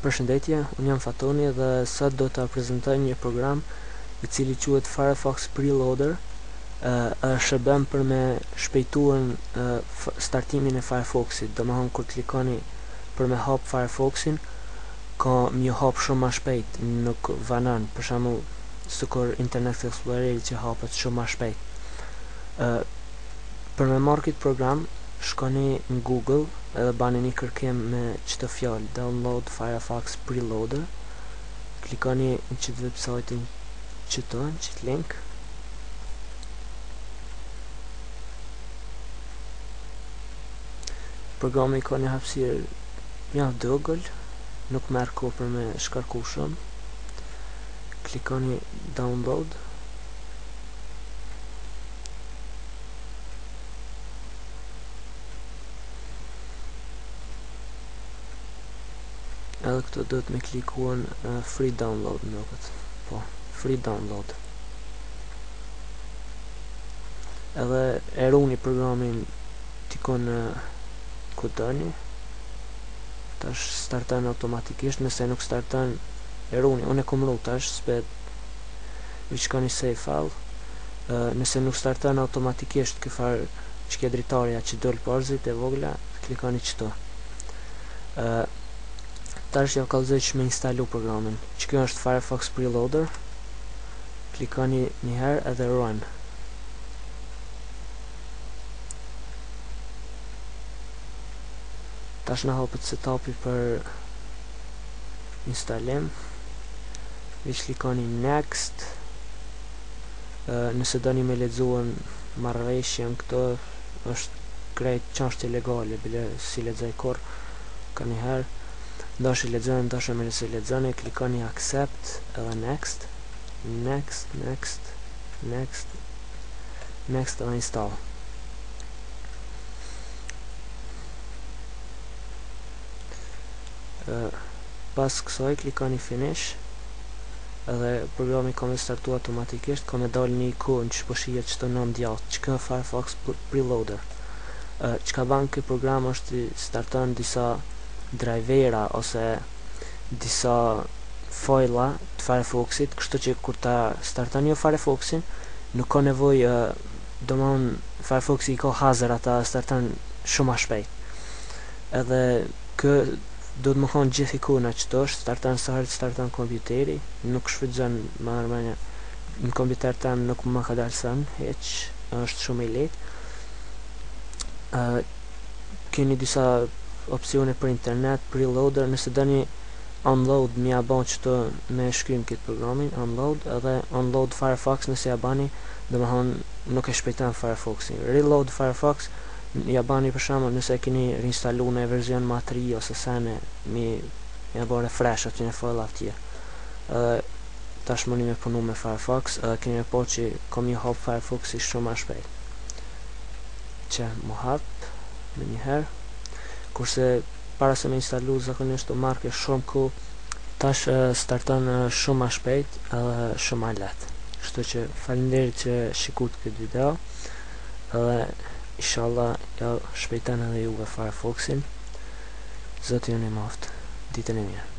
Përshëndetje, unë jam Fatoni dhe sot do të prezentoj një program i cili quhet Firefox Preloader. Shërben për me shpejtuar startimin e Firefoxit. Domethënë kur klikoni për me hap Firefoxin, ka më hap shumë më shpejt, nuk vanon, për shembull, sikur Internet Explorer që hapet shumë më shpejt. Për me marrë këtë program, shkoni në Google edhe bani një kërkim me çdo fjalë, download Firefox Preloader. Klikoni në çdo website-in çdo link. Programi ka një hapësirë mjaft vogël, nuk merr kohë për me shkarku shumë. Klikoni download. Edhe këto do të me klikuan free download në këtë. Po, free download. Edhe e runi programin tikon ku doni. Tash starton automatikisht, nëse nuk starton e runi, unë e kom ru tash, s'pet vi shkoni save file. Nëse nuk starton automatikisht këfar që ke dritarja që dole parzit e vogla, klikoni qëto. Tash ja kallëzoj që me instalu programin, që kjo është Firefox Preloader. Klikoni njëherë edhe run. Tash na hapet setupi për instalim. Vi klikoni next. Nëse doni me lexuar marrëveshjen, këto është krejt çështje legale, bile si lexoj kur ka njëherë. Ndash i lexoni, ndash me nëse lexoni, klikoni accept edhe next, next edhe install. Pas kësaj klikoni finish edhe programi ka me startu automatikisht, ka me dal një ikonë që po shihet çdo nom djathtë, që ka Firefox Preloader. Çka ban ky program është starton disa drivera ose disa fajla të Firefoxit, kështu që kur ta starton jo Firefoxin, nuk ka nevojë, domethënë Firefoxi i ka hazër ata starton shumë më shpejt. Edhe kë do të më thonë gjithë ikona qëto është starton sa herë starton kompjuteri, nuk shfrytëzon më armënia. Në kompjuter tem nuk më ka dalson hiç, është shumë i lehtë. Keni disa opsione për internet, preloader, nëse doni unload mja ban qëto me shkrym këtë programin, unload, edhe unload Firefox nëse ja bani, dhe më thonë nuk e shpejton Firefoxin. Reload Firefox ja bani për shembull nëse keni reinstalu në version ma 3 ose sene mi ja bën refresh aty në file atje. Tashmoni me punu me Firefox, keni me po që kom një hap Firefoxi shumë më shpejt. Që mu hap me njëherë. Kurse para se me instalu zakonisht të marrë shumë kohë, tash starton shumë më shpejt edhe shumë më lehtë. Kështu që faleminderit që shikut këtë video edhe inshallah ja shpejton edhe juve Firefoxin. Zoti ju i moftë. Ditën e mirë.